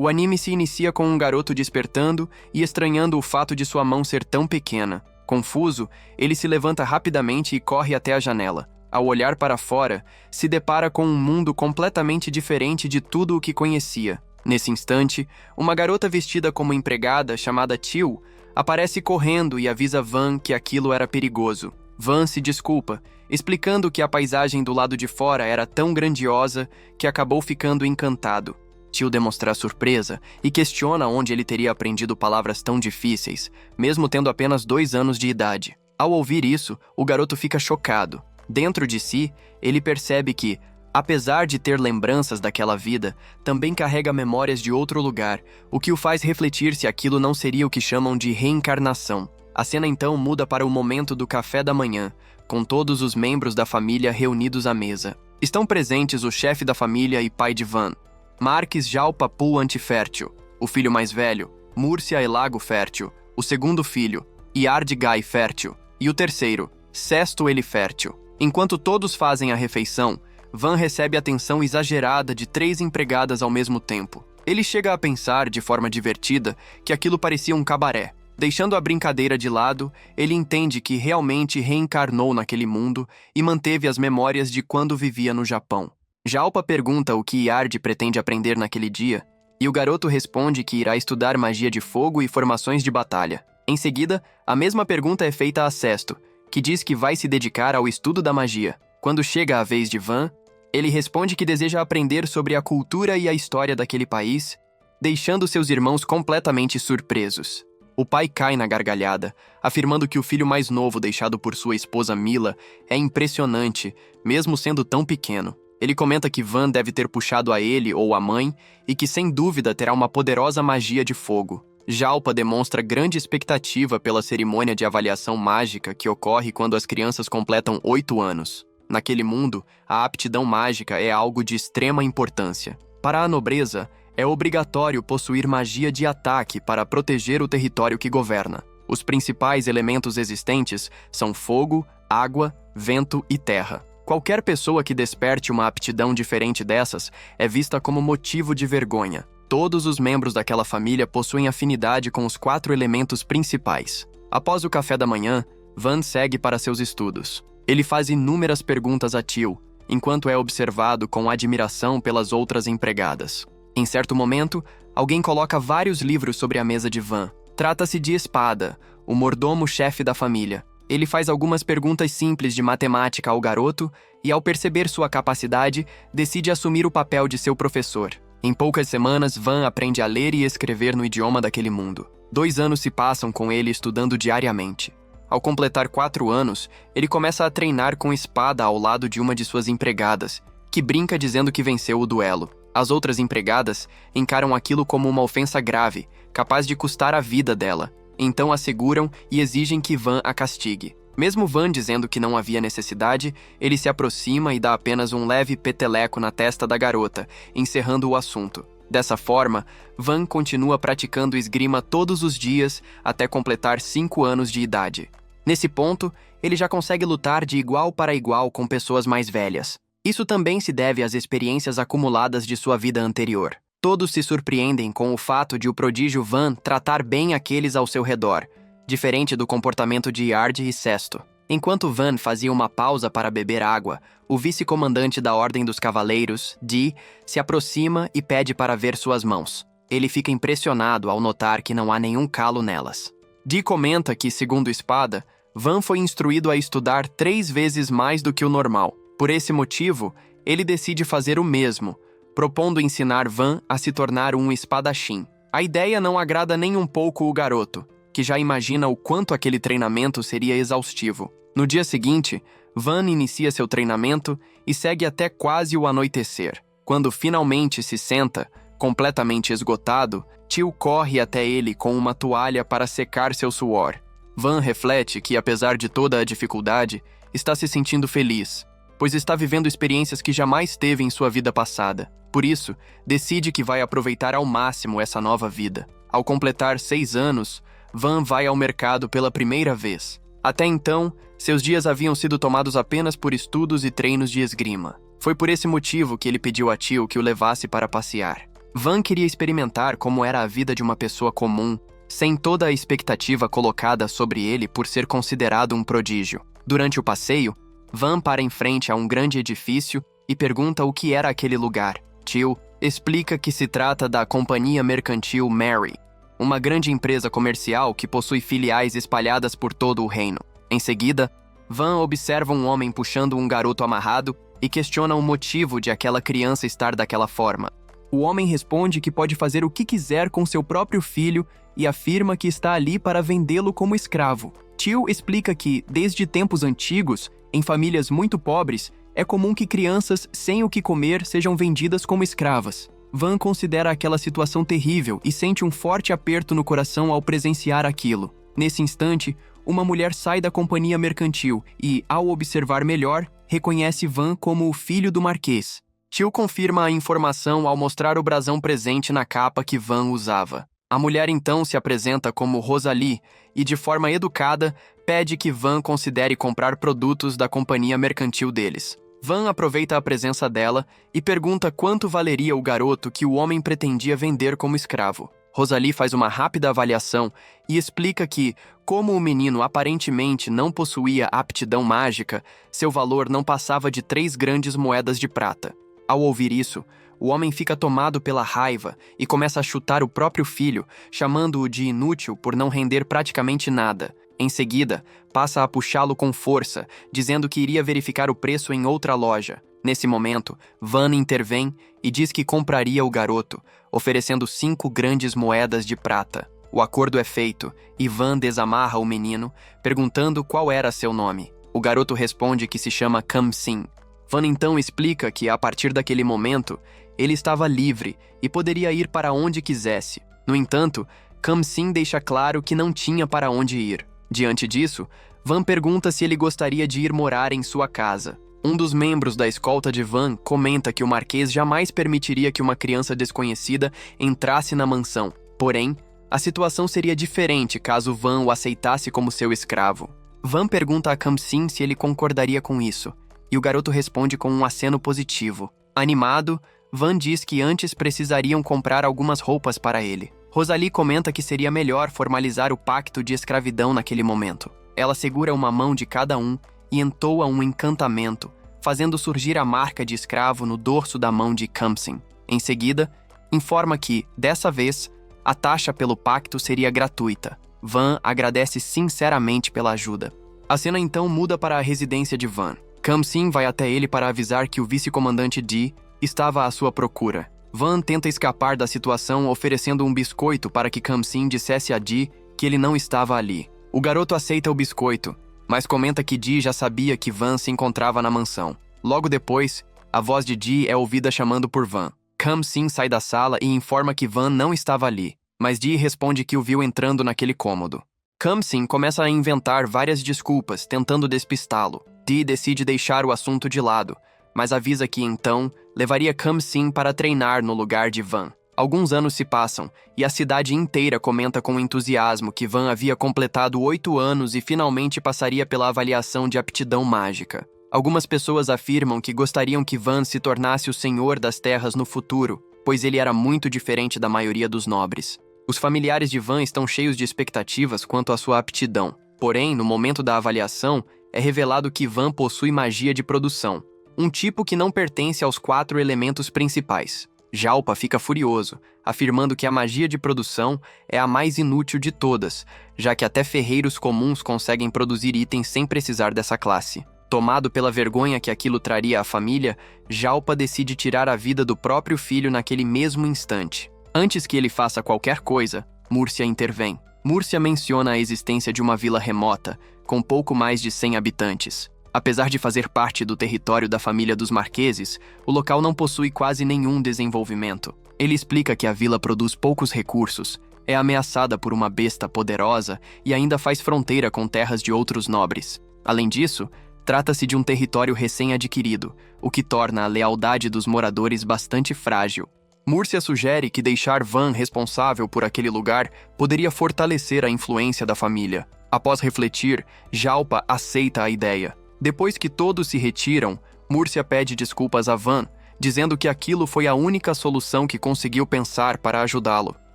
O anime se inicia com um garoto despertando e estranhando o fato de sua mão ser tão pequena. Confuso, ele se levanta rapidamente e corre até a janela. Ao olhar para fora, se depara com um mundo completamente diferente de tudo o que conhecia. Nesse instante, uma garota vestida como empregada, chamada Teal, aparece correndo e avisa Van que aquilo era perigoso. Van se desculpa, explicando que a paisagem do lado de fora era tão grandiosa que acabou ficando encantado. Teal demonstra surpresa e questiona onde ele teria aprendido palavras tão difíceis, mesmo tendo apenas 2 anos de idade. Ao ouvir isso, o garoto fica chocado. Dentro de si, ele percebe que, apesar de ter lembranças daquela vida, também carrega memórias de outro lugar, o que o faz refletir se aquilo não seria o que chamam de reencarnação. A cena então muda para o momento do café da manhã, com todos os membros da família reunidos à mesa. Estão presentes o chefe da família e pai de Van, Marques Jalpa Pul Antifértil, o filho mais velho, Múrcia Elago Fértil, o segundo filho, Iard Gai Fértil, e o terceiro, Sesto Ele Fértil. Enquanto todos fazem a refeição, Van recebe a atenção exagerada de 3 empregadas ao mesmo tempo. Ele chega a pensar, de forma divertida, que aquilo parecia um cabaré. Deixando a brincadeira de lado, ele entende que realmente reencarnou naquele mundo e manteve as memórias de quando vivia no Japão. Jalpa pergunta o que Iard pretende aprender naquele dia, e o garoto responde que irá estudar magia de fogo e formações de batalha. Em seguida, a mesma pergunta é feita a Sesto, que diz que vai se dedicar ao estudo da magia. Quando chega a vez de Van, ele responde que deseja aprender sobre a cultura e a história daquele país, deixando seus irmãos completamente surpresos. O pai cai na gargalhada, afirmando que o filho mais novo deixado por sua esposa Mila é impressionante, mesmo sendo tão pequeno. Ele comenta que Van deve ter puxado a ele ou a mãe e que sem dúvida terá uma poderosa magia de fogo. Jalpa demonstra grande expectativa pela cerimônia de avaliação mágica que ocorre quando as crianças completam 8 anos. Naquele mundo, a aptidão mágica é algo de extrema importância. Para a nobreza, é obrigatório possuir magia de ataque para proteger o território que governa. Os principais elementos existentes são fogo, água, vento e terra. Qualquer pessoa que desperte uma aptidão diferente dessas é vista como motivo de vergonha. Todos os membros daquela família possuem afinidade com os 4 elementos principais. Após o café da manhã, Van segue para seus estudos. Ele faz inúmeras perguntas a Teal, enquanto é observado com admiração pelas outras empregadas. Em certo momento, alguém coloca vários livros sobre a mesa de Van. Trata-se de Espada, o mordomo-chefe da família. Ele faz algumas perguntas simples de matemática ao garoto e, ao perceber sua capacidade, decide assumir o papel de seu professor. Em poucas semanas, Van aprende a ler e escrever no idioma daquele mundo. 2 anos se passam com ele estudando diariamente. Ao completar 4 anos, ele começa a treinar com espada ao lado de uma de suas empregadas, que brinca dizendo que venceu o duelo. As outras empregadas encaram aquilo como uma ofensa grave, capaz de custar a vida dela. Então a seguram e exigem que Van a castigue. Mesmo Van dizendo que não havia necessidade, ele se aproxima e dá apenas um leve peteleco na testa da garota, encerrando o assunto. Dessa forma, Van continua praticando esgrima todos os dias até completar 5 anos de idade. Nesse ponto, ele já consegue lutar de igual para igual com pessoas mais velhas. Isso também se deve às experiências acumuladas de sua vida anterior. Todos se surpreendem com o fato de o prodígio Van tratar bem aqueles ao seu redor, diferente do comportamento de Iard e Sesto. Enquanto Van fazia uma pausa para beber água, o vice-comandante da Ordem dos Cavaleiros, Dee, se aproxima e pede para ver suas mãos. Ele fica impressionado ao notar que não há nenhum calo nelas. Dee comenta que, segundo Espada, Van foi instruído a estudar 3 vezes mais do que o normal. Por esse motivo, ele decide fazer o mesmo, propondo ensinar Van a se tornar um espadachim. A ideia não agrada nem um pouco o garoto, que já imagina o quanto aquele treinamento seria exaustivo. No dia seguinte, Van inicia seu treinamento e segue até quase o anoitecer. Quando finalmente se senta, completamente esgotado, Teal corre até ele com uma toalha para secar seu suor. Van reflete que, apesar de toda a dificuldade, está se sentindo feliz, pois está vivendo experiências que jamais teve em sua vida passada. Por isso, decide que vai aproveitar ao máximo essa nova vida. Ao completar 6 anos, Van vai ao mercado pela primeira vez. Até então, seus dias haviam sido tomados apenas por estudos e treinos de esgrima. Foi por esse motivo que ele pediu a Teal que o levasse para passear. Van queria experimentar como era a vida de uma pessoa comum, sem toda a expectativa colocada sobre ele por ser considerado um prodígio. Durante o passeio, Van para em frente a um grande edifício e pergunta o que era aquele lugar. Till explica que se trata da Companhia Mercantil Mary, uma grande empresa comercial que possui filiais espalhadas por todo o reino. Em seguida, Van observa um homem puxando um garoto amarrado e questiona o motivo de aquela criança estar daquela forma. O homem responde que pode fazer o que quiser com seu próprio filho e afirma que está ali para vendê-lo como escravo. Till explica que, desde tempos antigos, em famílias muito pobres, é comum que crianças sem o que comer sejam vendidas como escravas. Van considera aquela situação terrível e sente um forte aperto no coração ao presenciar aquilo. Nesse instante, uma mulher sai da companhia mercantil e, ao observar melhor, reconhece Van como o filho do marquês. Till confirma a informação ao mostrar o brasão presente na capa que Van usava. A mulher então se apresenta como Rosalie e, de forma educada, pede que Van considere comprar produtos da companhia mercantil deles. Van aproveita a presença dela e pergunta quanto valeria o garoto que o homem pretendia vender como escravo. Rosalie faz uma rápida avaliação e explica que, como o menino aparentemente não possuía aptidão mágica, seu valor não passava de 3 grandes moedas de prata. Ao ouvir isso, o homem fica tomado pela raiva e começa a chutar o próprio filho, chamando-o de inútil por não render praticamente nada. Em seguida, passa a puxá-lo com força, dizendo que iria verificar o preço em outra loja. Nesse momento, Van intervém e diz que compraria o garoto, oferecendo 5 grandes moedas de prata. O acordo é feito e Van desamarra o menino, perguntando qual era seu nome. O garoto responde que se chama Khamsin. Van então explica que, a partir daquele momento, ele estava livre e poderia ir para onde quisesse. No entanto, Khamsin deixa claro que não tinha para onde ir. Diante disso, Van pergunta se ele gostaria de ir morar em sua casa. Um dos membros da escolta de Van comenta que o marquês jamais permitiria que uma criança desconhecida entrasse na mansão. Porém, a situação seria diferente caso Van o aceitasse como seu escravo. Van pergunta a Khamsin se ele concordaria com isso, e o garoto responde com um aceno positivo. Animado, Van diz que antes precisariam comprar algumas roupas para ele. Rosalie comenta que seria melhor formalizar o pacto de escravidão naquele momento. Ela segura uma mão de cada um e entoa um encantamento, fazendo surgir a marca de escravo no dorso da mão de Khamsin. Em seguida, informa que, dessa vez, a taxa pelo pacto seria gratuita. Van agradece sinceramente pela ajuda. A cena então muda para a residência de Van. Khamsin vai até ele para avisar que o vice-comandante Dee estava à sua procura. Van tenta escapar da situação oferecendo um biscoito para que Khamsin dissesse a Dee que ele não estava ali. O garoto aceita o biscoito, mas comenta que Dee já sabia que Van se encontrava na mansão. Logo depois, a voz de Dee é ouvida chamando por Van. Khamsin sai da sala e informa que Van não estava ali, mas Dee responde que o viu entrando naquele cômodo. Khamsin começa a inventar várias desculpas, tentando despistá-lo. Dee decide deixar o assunto de lado, mas avisa que, então, levaria Khamsin para treinar no lugar de Van. Alguns anos se passam, e a cidade inteira comenta com entusiasmo que Van havia completado 8 anos e finalmente passaria pela avaliação de aptidão mágica. Algumas pessoas afirmam que gostariam que Van se tornasse o senhor das terras no futuro, pois ele era muito diferente da maioria dos nobres. Os familiares de Van estão cheios de expectativas quanto à sua aptidão. Porém, no momento da avaliação, é revelado que Van possui magia de produção, um tipo que não pertence aos 4 elementos principais. Jalpa fica furioso, afirmando que a magia de produção é a mais inútil de todas, já que até ferreiros comuns conseguem produzir itens sem precisar dessa classe. Tomado pela vergonha que aquilo traria à família, Jalpa decide tirar a vida do próprio filho naquele mesmo instante. Antes que ele faça qualquer coisa, Múrcia intervém. Múrcia menciona a existência de uma vila remota, com pouco mais de 100 habitantes. Apesar de fazer parte do território da família dos Marqueses, o local não possui quase nenhum desenvolvimento. Ele explica que a vila produz poucos recursos, é ameaçada por uma besta poderosa e ainda faz fronteira com terras de outros nobres. Além disso, trata-se de um território recém-adquirido, o que torna a lealdade dos moradores bastante frágil. Múrcia sugere que deixar Van responsável por aquele lugar poderia fortalecer a influência da família. Após refletir, Jalpa aceita a ideia. Depois que todos se retiram, Múrcia pede desculpas a Van, dizendo que aquilo foi a única solução que conseguiu pensar para ajudá-lo.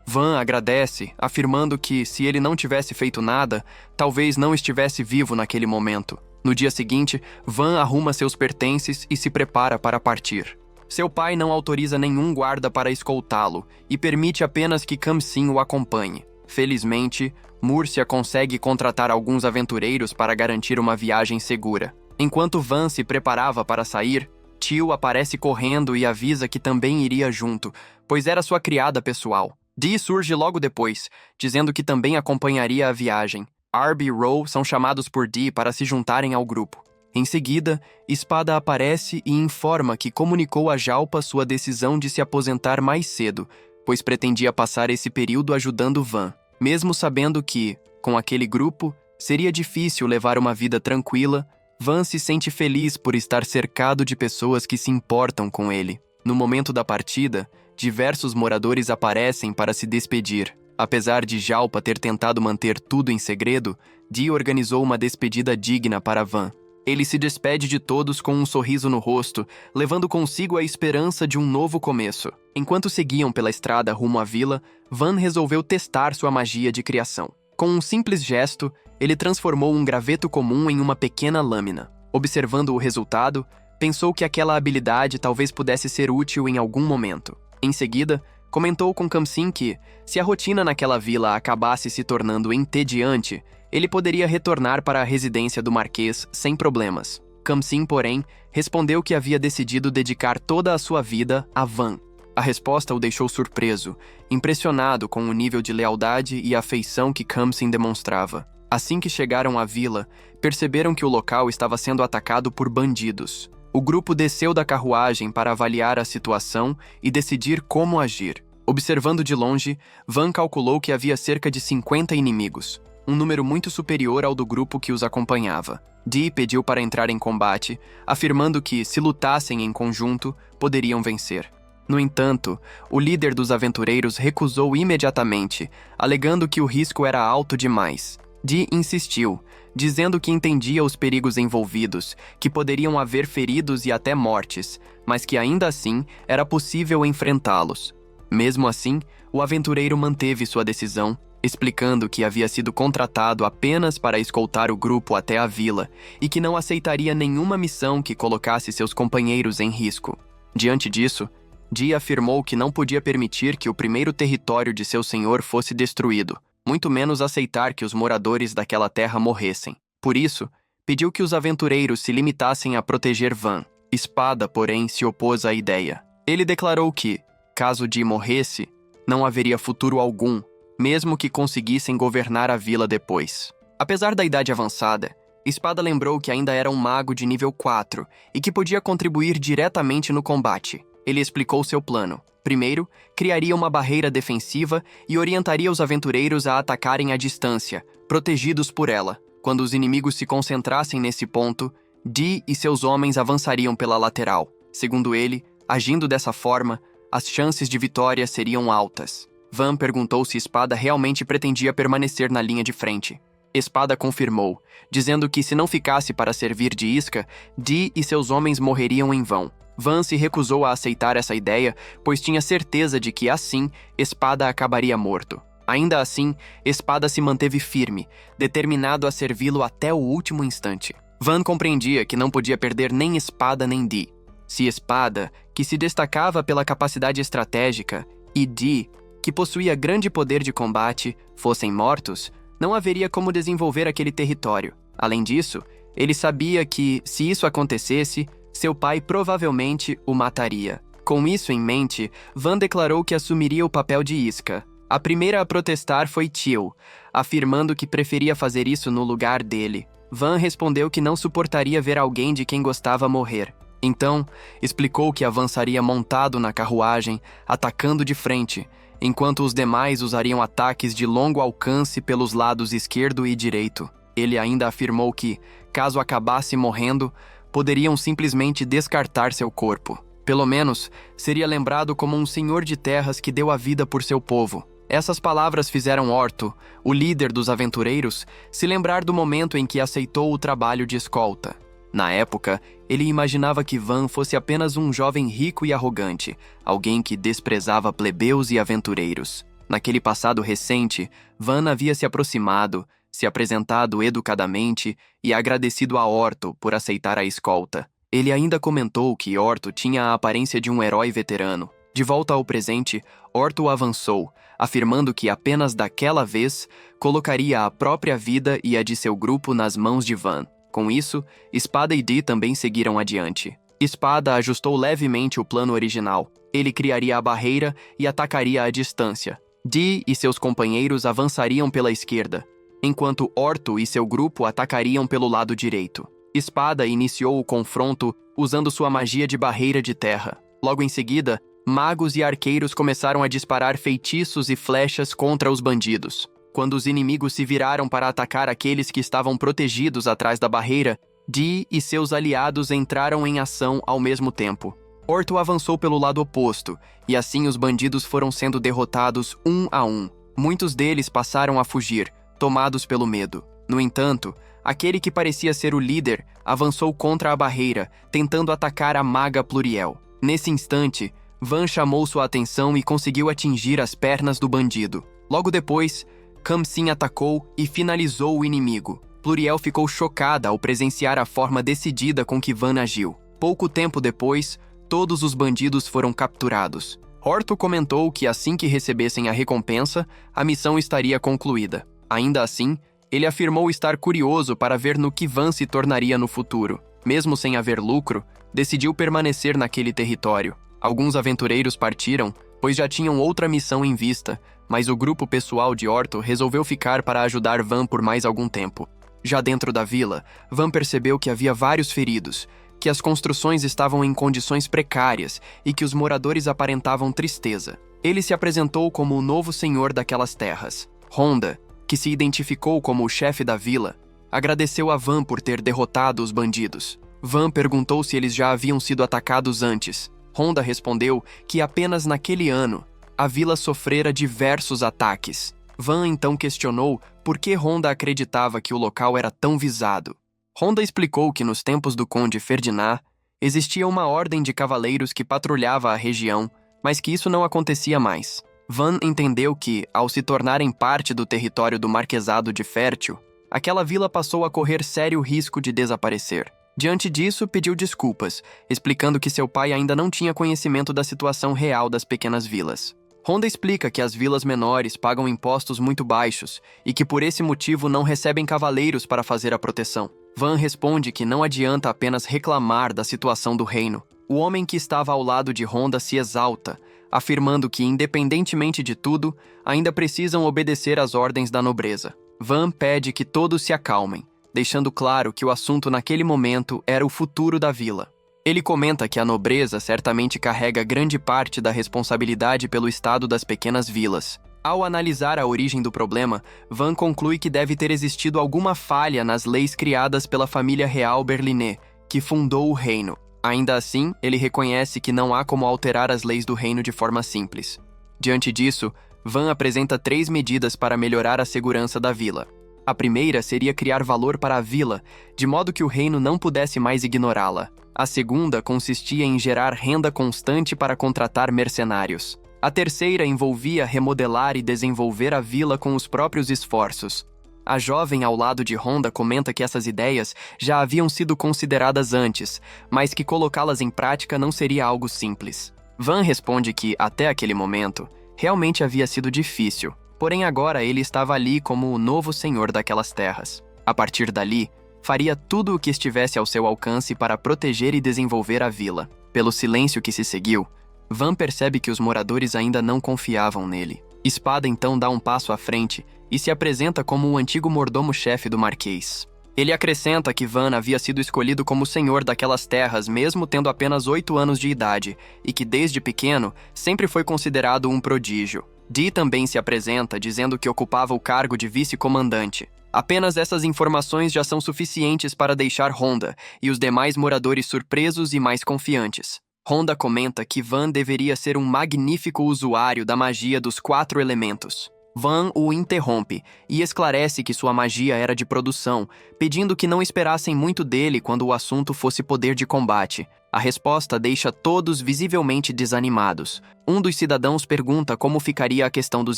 Van agradece, afirmando que, se ele não tivesse feito nada, talvez não estivesse vivo naquele momento. No dia seguinte, Van arruma seus pertences e se prepara para partir. Seu pai não autoriza nenhum guarda para escoltá-lo e permite apenas que Khamsin o acompanhe. Felizmente, Múrcia consegue contratar alguns aventureiros para garantir uma viagem segura. Enquanto Van se preparava para sair, Tio aparece correndo e avisa que também iria junto, pois era sua criada pessoal. Dee surge logo depois, dizendo que também acompanharia a viagem. Arb e Ro são chamados por Dee para se juntarem ao grupo. Em seguida, Espada aparece e informa que comunicou a Jalpa sua decisão de se aposentar mais cedo, pois pretendia passar esse período ajudando Van, mesmo sabendo que, com aquele grupo, seria difícil levar uma vida tranquila. Van se sente feliz por estar cercado de pessoas que se importam com ele. No momento da partida, diversos moradores aparecem para se despedir. Apesar de Jalpa ter tentado manter tudo em segredo, Dee organizou uma despedida digna para Van. Ele se despede de todos com um sorriso no rosto, levando consigo a esperança de um novo começo. Enquanto seguiam pela estrada rumo à vila, Van resolveu testar sua magia de criação. Com um simples gesto, ele transformou um graveto comum em uma pequena lâmina. Observando o resultado, pensou que aquela habilidade talvez pudesse ser útil em algum momento. Em seguida, comentou com Khamsin que, se a rotina naquela vila acabasse se tornando entediante, ele poderia retornar para a residência do Marquês sem problemas. Khamsin, porém, respondeu que havia decidido dedicar toda a sua vida a Van. A resposta o deixou surpreso, impressionado com o nível de lealdade e afeição que Khamsin demonstrava. Assim que chegaram à vila, perceberam que o local estava sendo atacado por bandidos. O grupo desceu da carruagem para avaliar a situação e decidir como agir. Observando de longe, Van calculou que havia cerca de 50 inimigos, um número muito superior ao do grupo que os acompanhava. Dee pediu para entrar em combate, afirmando que, se lutassem em conjunto, poderiam vencer. No entanto, o líder dos aventureiros recusou imediatamente, alegando que o risco era alto demais. Dee insistiu, dizendo que entendia os perigos envolvidos, que poderiam haver feridos e até mortes, mas que ainda assim era possível enfrentá-los. Mesmo assim, o aventureiro manteve sua decisão, explicando que havia sido contratado apenas para escoltar o grupo até a vila e que não aceitaria nenhuma missão que colocasse seus companheiros em risco. Diante disso, Dee afirmou que não podia permitir que o primeiro território de seu senhor fosse destruído, muito menos aceitar que os moradores daquela terra morressem. Por isso, pediu que os aventureiros se limitassem a proteger Van. Espada, porém, se opôs à ideia. Ele declarou que, caso Dee morresse, não haveria futuro algum, mesmo que conseguissem governar a vila depois. Apesar da idade avançada, Espada lembrou que ainda era um mago de nível 4 e que podia contribuir diretamente no combate. Ele explicou seu plano. Primeiro, criaria uma barreira defensiva e orientaria os aventureiros a atacarem à distância, protegidos por ela. Quando os inimigos se concentrassem nesse ponto, Dee e seus homens avançariam pela lateral. Segundo ele, agindo dessa forma, as chances de vitória seriam altas. Van perguntou se Espada realmente pretendia permanecer na linha de frente. Espada confirmou, dizendo que se não ficasse para servir de isca, Dee e seus homens morreriam em vão. Van se recusou a aceitar essa ideia, pois tinha certeza de que, assim, Espada acabaria morto. Ainda assim, Espada se manteve firme, determinado a servi-lo até o último instante. Van compreendia que não podia perder nem Espada nem Dee. Se Espada, que se destacava pela capacidade estratégica, e Dee, que possuía grande poder de combate, fossem mortos, não haveria como desenvolver aquele território. Além disso, ele sabia que, se isso acontecesse, seu pai provavelmente o mataria. Com isso em mente, Van declarou que assumiria o papel de isca. A primeira a protestar foi Teal, afirmando que preferia fazer isso no lugar dele. Van respondeu que não suportaria ver alguém de quem gostava morrer. Então, explicou que avançaria montado na carruagem, atacando de frente, enquanto os demais usariam ataques de longo alcance pelos lados esquerdo e direito. Ele ainda afirmou que, caso acabasse morrendo, poderiam simplesmente descartar seu corpo. Pelo menos, seria lembrado como um senhor de terras que deu a vida por seu povo. Essas palavras fizeram Orto, o líder dos aventureiros, se lembrar do momento em que aceitou o trabalho de escolta. Na época, ele imaginava que Van fosse apenas um jovem rico e arrogante, alguém que desprezava plebeus e aventureiros. Naquele passado recente, Van havia se aproximado, se apresentado educadamente e agradecido a Orto por aceitar a escolta. Ele ainda comentou que Orto tinha a aparência de um herói veterano. De volta ao presente, Orto avançou, afirmando que apenas daquela vez colocaria a própria vida e a de seu grupo nas mãos de Van. Com isso, Espada e Dee também seguiram adiante. Espada ajustou levemente o plano original. Ele criaria a barreira e atacaria à distância. Dee e seus companheiros avançariam pela esquerda, enquanto Orto e seu grupo atacariam pelo lado direito. Espada iniciou o confronto usando sua magia de barreira de terra. Logo em seguida, magos e arqueiros começaram a disparar feitiços e flechas contra os bandidos. Quando os inimigos se viraram para atacar aqueles que estavam protegidos atrás da barreira, Dee e seus aliados entraram em ação ao mesmo tempo. Orto avançou pelo lado oposto, e assim os bandidos foram sendo derrotados um a um. Muitos deles passaram a fugir, tomados pelo medo. No entanto, aquele que parecia ser o líder avançou contra a barreira, tentando atacar a maga Pluriel. Nesse instante, Van chamou sua atenção e conseguiu atingir as pernas do bandido. Logo depois, Khamsin atacou e finalizou o inimigo. Pluriel ficou chocada ao presenciar a forma decidida com que Van agiu. Pouco tempo depois, todos os bandidos foram capturados. Orto comentou que assim que recebessem a recompensa, a missão estaria concluída. Ainda assim, ele afirmou estar curioso para ver no que Van se tornaria no futuro. Mesmo sem haver lucro, decidiu permanecer naquele território. Alguns aventureiros partiram, pois já tinham outra missão em vista, mas o grupo pessoal de Orto resolveu ficar para ajudar Van por mais algum tempo. Já dentro da vila, Van percebeu que havia vários feridos, que as construções estavam em condições precárias e que os moradores aparentavam tristeza. Ele se apresentou como o novo senhor daquelas terras. Honda, que se identificou como o chefe da vila, agradeceu a Van por ter derrotado os bandidos. Van perguntou se eles já haviam sido atacados antes. Honda respondeu que apenas naquele ano a vila sofrera diversos ataques. Van então questionou por que Honda acreditava que o local era tão visado. Honda explicou que nos tempos do conde Ferdinand existia uma ordem de cavaleiros que patrulhava a região, mas que isso não acontecia mais. Van entendeu que, ao se tornarem parte do território do Marquesado de Fértil, aquela vila passou a correr sério risco de desaparecer. Diante disso, pediu desculpas, explicando que seu pai ainda não tinha conhecimento da situação real das pequenas vilas. Honda explica que as vilas menores pagam impostos muito baixos e que por esse motivo não recebem cavaleiros para fazer a proteção. Van responde que não adianta apenas reclamar da situação do reino. O homem que estava ao lado de Honda se exalta, afirmando que, independentemente de tudo, ainda precisam obedecer às ordens da nobreza. Van pede que todos se acalmem, deixando claro que o assunto naquele momento era o futuro da vila. Ele comenta que a nobreza certamente carrega grande parte da responsabilidade pelo estado das pequenas vilas. Ao analisar a origem do problema, Van conclui que deve ter existido alguma falha nas leis criadas pela família real Berlinais, que fundou o reino. Ainda assim, ele reconhece que não há como alterar as leis do reino de forma simples. Diante disso, Van apresenta 3 medidas para melhorar a segurança da vila. A primeira seria criar valor para a vila, de modo que o reino não pudesse mais ignorá-la. A segunda consistia em gerar renda constante para contratar mercenários. A terceira envolvia remodelar e desenvolver a vila com os próprios esforços. A jovem ao lado de Honda comenta que essas ideias já haviam sido consideradas antes, mas que colocá-las em prática não seria algo simples. Van responde que, até aquele momento, realmente havia sido difícil, porém agora ele estava ali como o novo senhor daquelas terras. A partir dali, faria tudo o que estivesse ao seu alcance para proteger e desenvolver a vila. Pelo silêncio que se seguiu, Van percebe que os moradores ainda não confiavam nele. Espada então dá um passo à frente e se apresenta como o antigo mordomo-chefe do Marquês. Ele acrescenta que Van havia sido escolhido como senhor daquelas terras mesmo tendo apenas 8 anos de idade e que desde pequeno sempre foi considerado um prodígio. Dee também se apresenta dizendo que ocupava o cargo de vice-comandante. Apenas essas informações já são suficientes para deixar Honda e os demais moradores surpresos e mais confiantes. Honda comenta que Van deveria ser um magnífico usuário da magia dos 4 elementos. Van o interrompe e esclarece que sua magia era de produção, pedindo que não esperassem muito dele quando o assunto fosse poder de combate. A resposta deixa todos visivelmente desanimados. Um dos cidadãos pergunta como ficaria a questão dos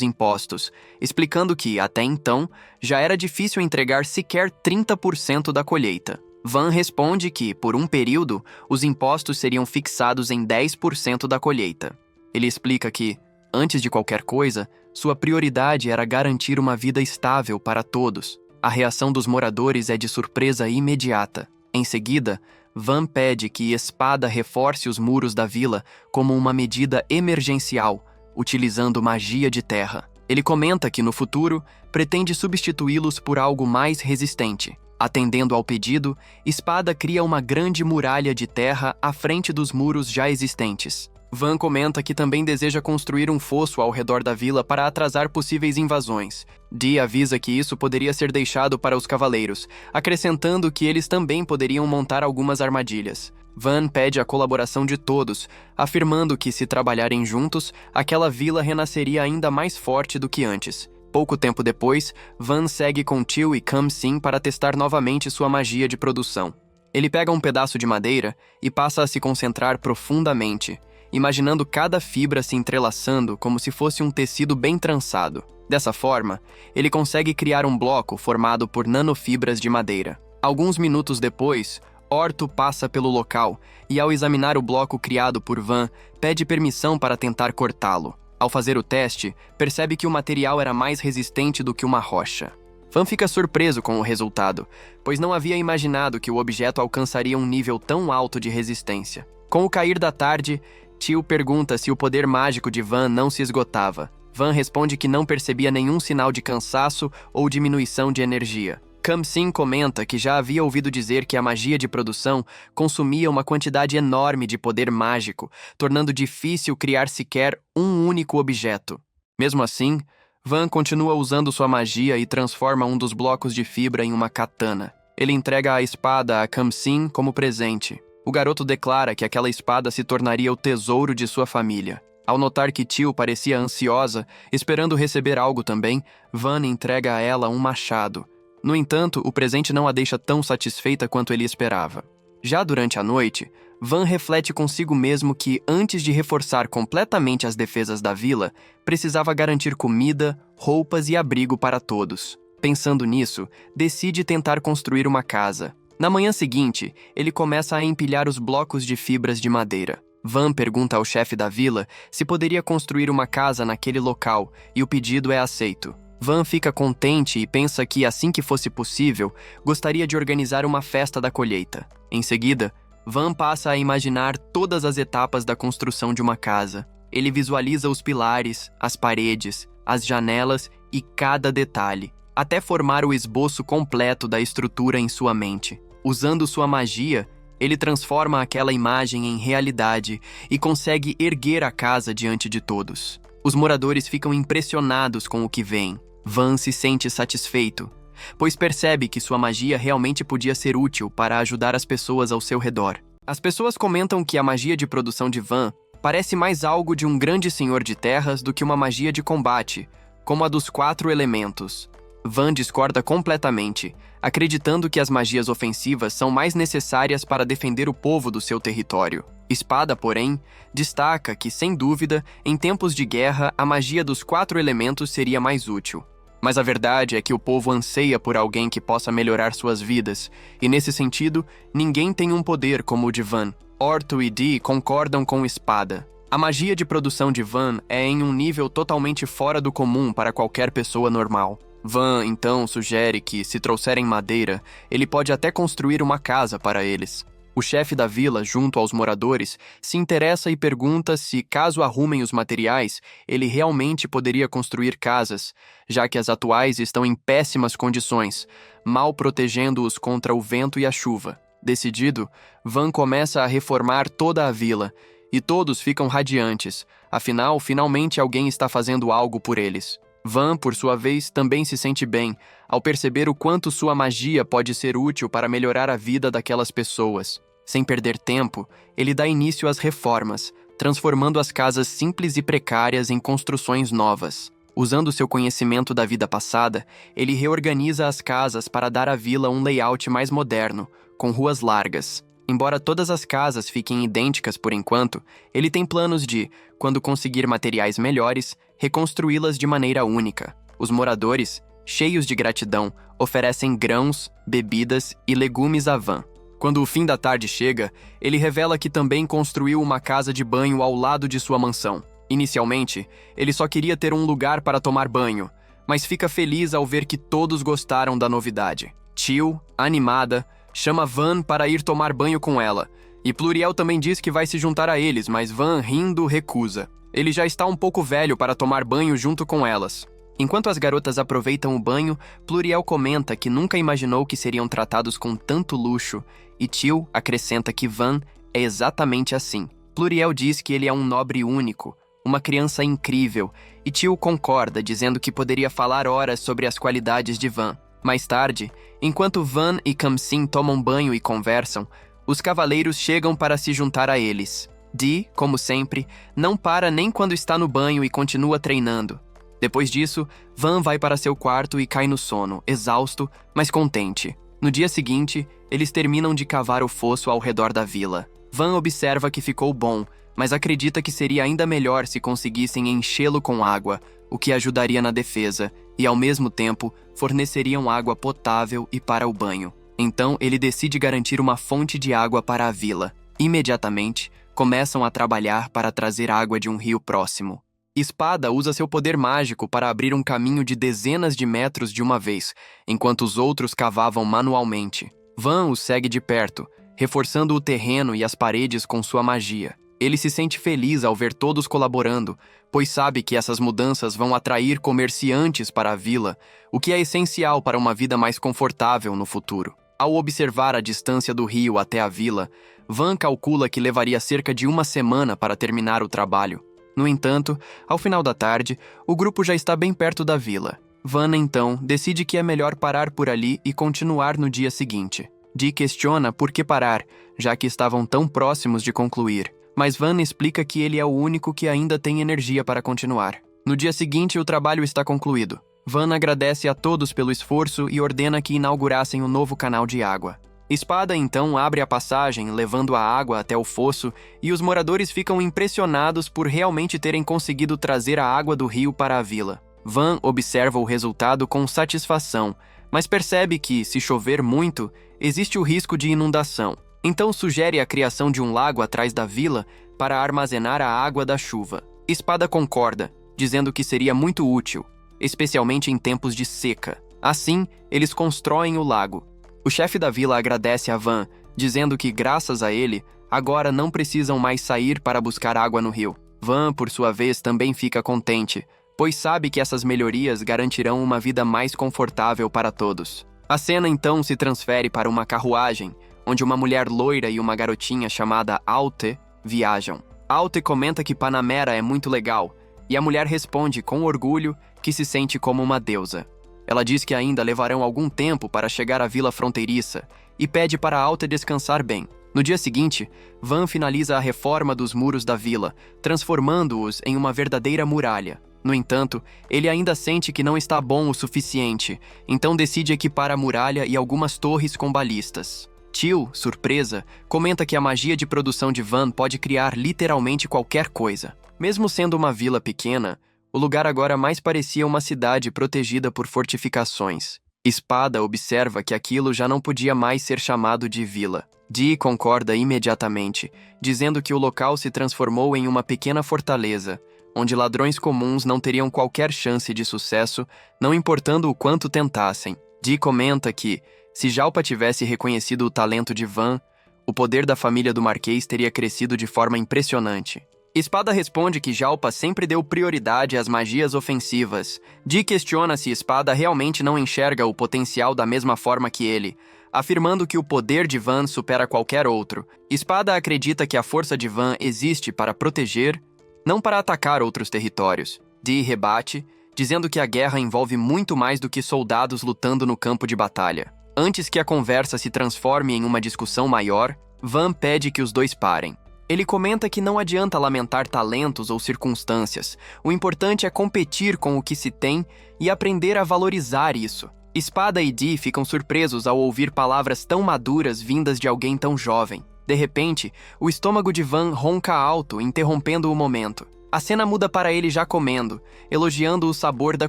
impostos, explicando que, até então, já era difícil entregar sequer 30% da colheita. Van responde que, por um período, os impostos seriam fixados em 10% da colheita. Ele explica que, antes de qualquer coisa, sua prioridade era garantir uma vida estável para todos. A reação dos moradores é de surpresa imediata. Em seguida, Van pede que Espada reforce os muros da vila como uma medida emergencial, utilizando magia de terra. Ele comenta que, no futuro, pretende substituí-los por algo mais resistente. Atendendo ao pedido, Espada cria uma grande muralha de terra à frente dos muros já existentes. Van comenta que também deseja construir um fosso ao redor da vila para atrasar possíveis invasões. Dee avisa que isso poderia ser deixado para os cavaleiros, acrescentando que eles também poderiam montar algumas armadilhas. Van pede a colaboração de todos, afirmando que, se trabalharem juntos, aquela vila renasceria ainda mais forte do que antes. Pouco tempo depois, Van segue com Teal e Khamsin para testar novamente sua magia de produção. Ele pega um pedaço de madeira e passa a se concentrar profundamente, imaginando cada fibra se entrelaçando como se fosse um tecido bem trançado. Dessa forma, ele consegue criar um bloco formado por nanofibras de madeira. Alguns minutos depois, Orto passa pelo local e, ao examinar o bloco criado por Van, pede permissão para tentar cortá-lo. Ao fazer o teste, percebe que o material era mais resistente do que uma rocha. Van fica surpreso com o resultado, pois não havia imaginado que o objeto alcançaria um nível tão alto de resistência. Com o cair da tarde, Teal pergunta se o poder mágico de Van não se esgotava. Van responde que não percebia nenhum sinal de cansaço ou diminuição de energia. Khamsin comenta que já havia ouvido dizer que a magia de produção consumia uma quantidade enorme de poder mágico, tornando difícil criar sequer um único objeto. Mesmo assim, Van continua usando sua magia e transforma um dos blocos de fibra em uma katana. Ele entrega a espada a Khamsin como presente. O garoto declara que aquela espada se tornaria o tesouro de sua família. Ao notar que Teal parecia ansiosa, esperando receber algo também, Van entrega a ela um machado. No entanto, o presente não a deixa tão satisfeita quanto ele esperava. Já durante a noite, Van reflete consigo mesmo que, antes de reforçar completamente as defesas da vila, precisava garantir comida, roupas e abrigo para todos. Pensando nisso, decide tentar construir uma casa. Na manhã seguinte, ele começa a empilhar os blocos de fibras de madeira. Van pergunta ao chefe da vila se poderia construir uma casa naquele local, e o pedido é aceito. Van fica contente e pensa que, assim que fosse possível, gostaria de organizar uma festa da colheita. Em seguida, Van passa a imaginar todas as etapas da construção de uma casa. Ele visualiza os pilares, as paredes, as janelas e cada detalhe, até formar o esboço completo da estrutura em sua mente. Usando sua magia, ele transforma aquela imagem em realidade e consegue erguer a casa diante de todos. Os moradores ficam impressionados com o que veem. Van se sente satisfeito, pois percebe que sua magia realmente podia ser útil para ajudar as pessoas ao seu redor. As pessoas comentam que a magia de produção de Van parece mais algo de um grande senhor de terras do que uma magia de combate, como a dos 4 elementos. Van discorda completamente, acreditando que as magias ofensivas são mais necessárias para defender o povo do seu território. Espada, porém, destaca que, sem dúvida, em tempos de guerra, a magia dos 4 elementos seria mais útil. Mas a verdade é que o povo anseia por alguém que possa melhorar suas vidas, e nesse sentido, ninguém tem um poder como o de Van. Orto e Dee concordam com Espada. A magia de produção de Van é em um nível totalmente fora do comum para qualquer pessoa normal. Van, então, sugere que, se trouxerem madeira, ele pode até construir uma casa para eles. O chefe da vila, junto aos moradores, se interessa e pergunta se, caso arrumem os materiais, ele realmente poderia construir casas, já que as atuais estão em péssimas condições, mal protegendo-os contra o vento e a chuva. Decidido, Van começa a reformar toda a vila, e todos ficam radiantes, afinal, finalmente alguém está fazendo algo por eles. Van, por sua vez, também se sente bem, ao perceber o quanto sua magia pode ser útil para melhorar a vida daquelas pessoas. Sem perder tempo, ele dá início às reformas, transformando as casas simples e precárias em construções novas. Usando seu conhecimento da vida passada, ele reorganiza as casas para dar à vila um layout mais moderno, com ruas largas. Embora todas as casas fiquem idênticas por enquanto, ele tem planos de, quando conseguir materiais melhores, reconstruí-las de maneira única. Os moradores, cheios de gratidão, oferecem grãos, bebidas e legumes a Van. Quando o fim da tarde chega, ele revela que também construiu uma casa de banho ao lado de sua mansão. Inicialmente, ele só queria ter um lugar para tomar banho, mas fica feliz ao ver que todos gostaram da novidade. Teal, animada, chama Van para ir tomar banho com ela, e Pluriel também diz que vai se juntar a eles, mas Van, rindo, recusa. Ele já está um pouco velho para tomar banho junto com elas. Enquanto as garotas aproveitam o banho, Pluriel comenta que nunca imaginou que seriam tratados com tanto luxo, e Teal acrescenta que Van é exatamente assim. Pluriel diz que ele é um nobre único, uma criança incrível, e Teal concorda, dizendo que poderia falar horas sobre as qualidades de Van. Mais tarde, enquanto Van e Kamsin tomam banho e conversam, os cavaleiros chegam para se juntar a eles. Dee, como sempre, não para nem quando está no banho e continua treinando. Depois disso, Van vai para seu quarto e cai no sono, exausto, mas contente. No dia seguinte, eles terminam de cavar o fosso ao redor da vila. Van observa que ficou bom, mas acredita que seria ainda melhor se conseguissem enchê-lo com água, o que ajudaria na defesa, e ao mesmo tempo forneceriam água potável e para o banho. Então ele decide garantir uma fonte de água para a vila. Imediatamente, começam a trabalhar para trazer água de um rio próximo. Espada usa seu poder mágico para abrir um caminho de dezenas de metros de uma vez, enquanto os outros cavavam manualmente. Van o segue de perto, reforçando o terreno e as paredes com sua magia. Ele se sente feliz ao ver todos colaborando, pois sabe que essas mudanças vão atrair comerciantes para a vila, o que é essencial para uma vida mais confortável no futuro. Ao observar a distância do rio até a vila, Van calcula que levaria cerca de uma semana para terminar o trabalho. No entanto, ao final da tarde, o grupo já está bem perto da vila. Van, então, decide que é melhor parar por ali e continuar no dia seguinte. Dee questiona por que parar, já que estavam tão próximos de concluir. Mas Van explica que ele é o único que ainda tem energia para continuar. No dia seguinte, o trabalho está concluído. Van agradece a todos pelo esforço e ordena que inaugurassem o novo canal de água. Espada então abre a passagem, levando a água até o fosso, e os moradores ficam impressionados por realmente terem conseguido trazer a água do rio para a vila. Van observa o resultado com satisfação, mas percebe que, se chover muito, existe o risco de inundação. Então sugere a criação de um lago atrás da vila para armazenar a água da chuva. Espada concorda, dizendo que seria muito útil, especialmente em tempos de seca. Assim, eles constroem o lago. O chefe da vila agradece a Van, dizendo que, graças a ele, agora não precisam mais sair para buscar água no rio. Van, por sua vez, também fica contente, pois sabe que essas melhorias garantirão uma vida mais confortável para todos. A cena então se transfere para uma carruagem, onde uma mulher loira e uma garotinha chamada Alte viajam. Alte comenta que Panamera é muito legal, e a mulher responde com orgulho que se sente como uma deusa. Ela diz que ainda levarão algum tempo para chegar à vila fronteiriça e pede para Alte descansar bem. No dia seguinte, Van finaliza a reforma dos muros da vila, transformando-os em uma verdadeira muralha. No entanto, ele ainda sente que não está bom o suficiente, então decide equipar a muralha e algumas torres com balistas. Teal, surpresa, comenta que a magia de produção de Van pode criar literalmente qualquer coisa. Mesmo sendo uma vila pequena, o lugar agora mais parecia uma cidade protegida por fortificações. Espada observa que aquilo já não podia mais ser chamado de vila. Dee concorda imediatamente, dizendo que o local se transformou em uma pequena fortaleza, onde ladrões comuns não teriam qualquer chance de sucesso, não importando o quanto tentassem. Dee comenta que, se Jalpa tivesse reconhecido o talento de Van, o poder da família do Marquês teria crescido de forma impressionante. Espada responde que Jalpa sempre deu prioridade às magias ofensivas. Dee questiona se Espada realmente não enxerga o potencial da mesma forma que ele, afirmando que o poder de Van supera qualquer outro. Espada acredita que a força de Van existe para proteger, não para atacar outros territórios. Dee rebate, dizendo que a guerra envolve muito mais do que soldados lutando no campo de batalha. Antes que a conversa se transforme em uma discussão maior, Van pede que os dois parem. Ele comenta que não adianta lamentar talentos ou circunstâncias, o importante é competir com o que se tem e aprender a valorizar isso. Espada e Dee ficam surpresos ao ouvir palavras tão maduras vindas de alguém tão jovem. De repente, o estômago de Van ronca alto, interrompendo o momento. A cena muda para ele já comendo, elogiando o sabor da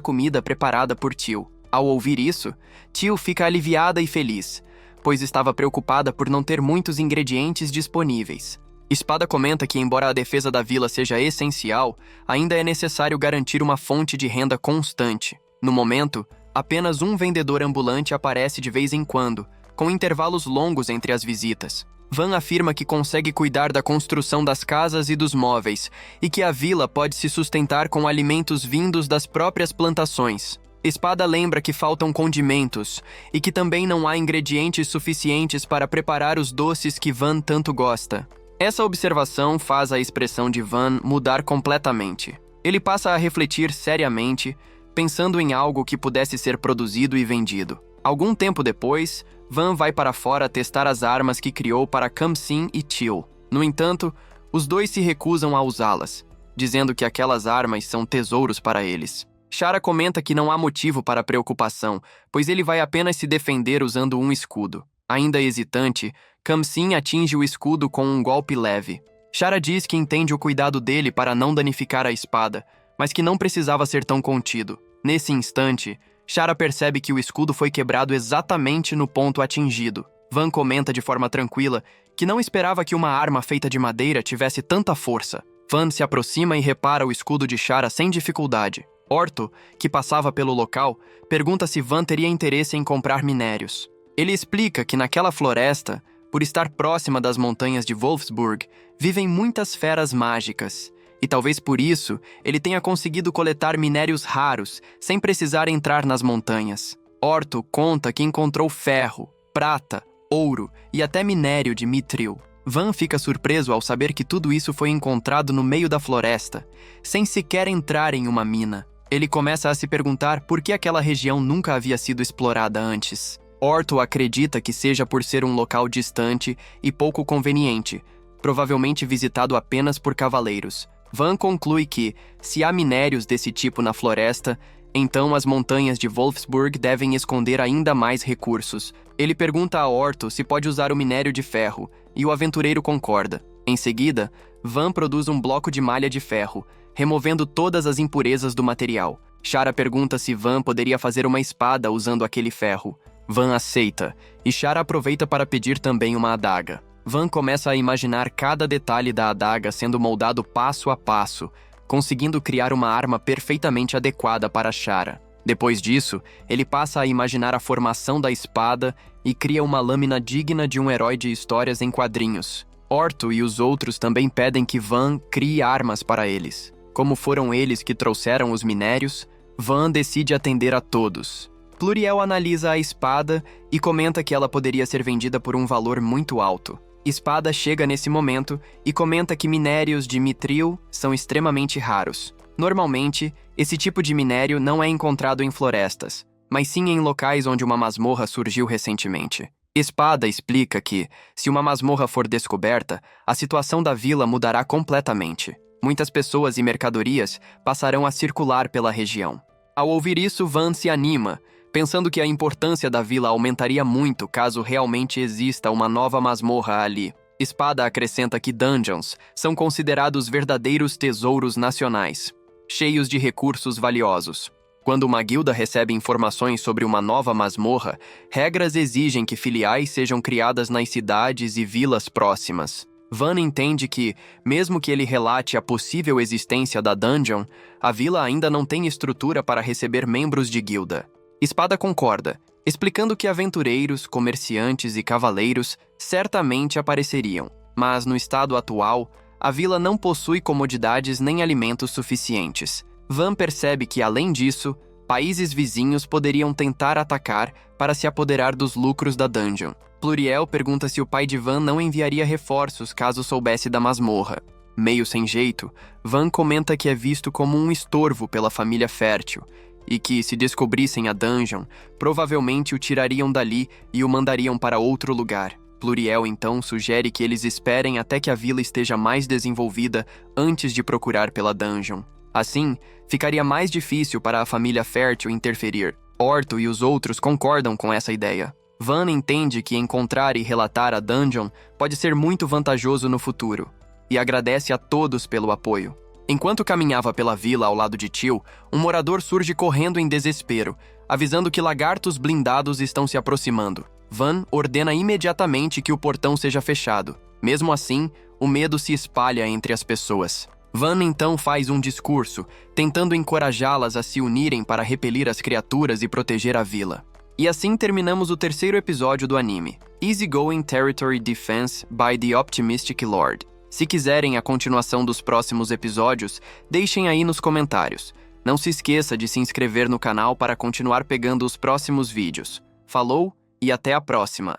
comida preparada por Teal. Ao ouvir isso, Teal fica aliviada e feliz, pois estava preocupada por não ter muitos ingredientes disponíveis. Espada comenta que, embora a defesa da vila seja essencial, ainda é necessário garantir uma fonte de renda constante. No momento, apenas um vendedor ambulante aparece de vez em quando, com intervalos longos entre as visitas. Van afirma que consegue cuidar da construção das casas e dos móveis, e que a vila pode se sustentar com alimentos vindos das próprias plantações. Espada lembra que faltam condimentos, e que também não há ingredientes suficientes para preparar os doces que Van tanto gosta. Essa observação faz a expressão de Van mudar completamente. Ele passa a refletir seriamente, pensando em algo que pudesse ser produzido e vendido. Algum tempo depois, Van vai para fora testar as armas que criou para Khamsin e Teal. No entanto, os dois se recusam a usá-las, dizendo que aquelas armas são tesouros para eles. Shara comenta que não há motivo para preocupação, pois ele vai apenas se defender usando um escudo. Ainda hesitante, Khamsin atinge o escudo com um golpe leve. Shara diz que entende o cuidado dele para não danificar a espada, mas que não precisava ser tão contido. Nesse instante, Shara percebe que o escudo foi quebrado exatamente no ponto atingido. Van comenta de forma tranquila que não esperava que uma arma feita de madeira tivesse tanta força. Van se aproxima e repara o escudo de Shara sem dificuldade. Orto, que passava pelo local, pergunta se Van teria interesse em comprar minérios. Ele explica que naquela floresta, por estar próxima das montanhas de Wolfsburg, vivem muitas feras mágicas, e talvez por isso ele tenha conseguido coletar minérios raros sem precisar entrar nas montanhas. Orto conta que encontrou ferro, prata, ouro e até minério de mitril. Van fica surpreso ao saber que tudo isso foi encontrado no meio da floresta, sem sequer entrar em uma mina. Ele começa a se perguntar por que aquela região nunca havia sido explorada antes. Orto acredita que seja por ser um local distante e pouco conveniente, provavelmente visitado apenas por cavaleiros. Van conclui que, se há minérios desse tipo na floresta, então as montanhas de Wolfsburg devem esconder ainda mais recursos. Ele pergunta a Orto se pode usar o minério de ferro, e o aventureiro concorda. Em seguida, Van produz um bloco de malha de ferro, removendo todas as impurezas do material. Shara pergunta se Van poderia fazer uma espada usando aquele ferro. Van aceita, e Shara aproveita para pedir também uma adaga. Van começa a imaginar cada detalhe da adaga sendo moldado passo a passo, conseguindo criar uma arma perfeitamente adequada para Shara. Depois disso, ele passa a imaginar a formação da espada e cria uma lâmina digna de um herói de histórias em quadrinhos. Orto e os outros também pedem que Van crie armas para eles. Como foram eles que trouxeram os minérios, Van decide atender a todos. Pluriel analisa a espada e comenta que ela poderia ser vendida por um valor muito alto. Espada chega nesse momento e comenta que minérios de mitril são extremamente raros. Normalmente, esse tipo de minério não é encontrado em florestas, mas sim em locais onde uma masmorra surgiu recentemente. Espada explica que, se uma masmorra for descoberta, a situação da vila mudará completamente. Muitas pessoas e mercadorias passarão a circular pela região. Ao ouvir isso, Van se anima, pensando que a importância da vila aumentaria muito caso realmente exista uma nova masmorra ali. Espada acrescenta que dungeons são considerados verdadeiros tesouros nacionais, cheios de recursos valiosos. Quando uma guilda recebe informações sobre uma nova masmorra, regras exigem que filiais sejam criadas nas cidades e vilas próximas. Van entende que, mesmo que ele relate a possível existência da dungeon, a vila ainda não tem estrutura para receber membros de guilda. Espada concorda, explicando que aventureiros, comerciantes e cavaleiros certamente apareceriam, mas no estado atual, a vila não possui comodidades nem alimentos suficientes. Van percebe que, além disso, países vizinhos poderiam tentar atacar para se apoderar dos lucros da dungeon. Pluriel pergunta se o pai de Van não enviaria reforços caso soubesse da masmorra. Meio sem jeito, Van comenta que é visto como um estorvo pela família fértil, e que, se descobrissem a dungeon, provavelmente o tirariam dali e o mandariam para outro lugar. Pluriel então sugere que eles esperem até que a vila esteja mais desenvolvida antes de procurar pela dungeon. Assim, ficaria mais difícil para a família Fértil interferir. Orto e os outros concordam com essa ideia. Van entende que encontrar e relatar a dungeon pode ser muito vantajoso no futuro, e agradece a todos pelo apoio. Enquanto caminhava pela vila ao lado de Tio, um morador surge correndo em desespero, avisando que lagartos blindados estão se aproximando. Van ordena imediatamente que o portão seja fechado. Mesmo assim, o medo se espalha entre as pessoas. Van então faz um discurso, tentando encorajá-las a se unirem para repelir as criaturas e proteger a vila. E assim terminamos o terceiro episódio do anime, Easygoing Territory Defense by the Optimistic Lord. Se quiserem a continuação dos próximos episódios, deixem aí nos comentários. Não se esqueça de se inscrever no canal para continuar pegando os próximos vídeos. Falou e até a próxima!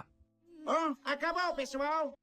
Bom, acabou, pessoal!